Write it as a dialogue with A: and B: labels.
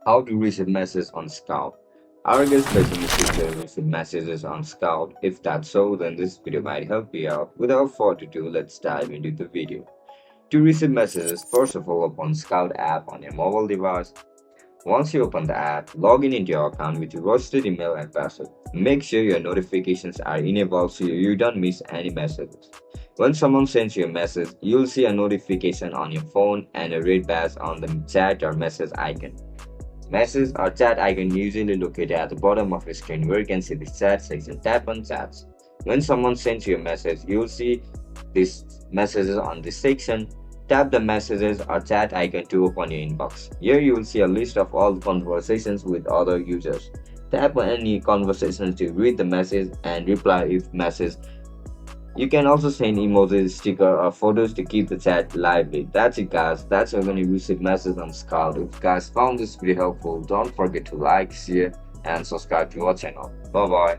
A: How to receive messages on Scout. Are you guys facing issues to receive messages on Scout? If that's so, then this video might help you out. Without further ado, let's dive into the video. To receive messages, first of all, open Scout app on your mobile device. Once you open the app, log in into your account with your registered email and password. Make sure your notifications are enabled so you don't miss any messages. When someone sends you a message, you'll see a notification on your phone and a red badge on the chat or message icon. Message or chat icon usually located at the bottom of your screen where you can see the chat section. Tap on chats. When someone sends you a message, you'll see these messages on this section. Tap the messages or chat icon to open your inbox. Here you will see a list of all the conversations with other users. Tap on any conversation to read the message and reply if message. You can also send emojis, sticker or photos to keep the chat lively. That's it guys, that's how you're going to receive messages on Scout. If you guys found this video helpful, don't forget to like, share and subscribe to our channel. Bye bye.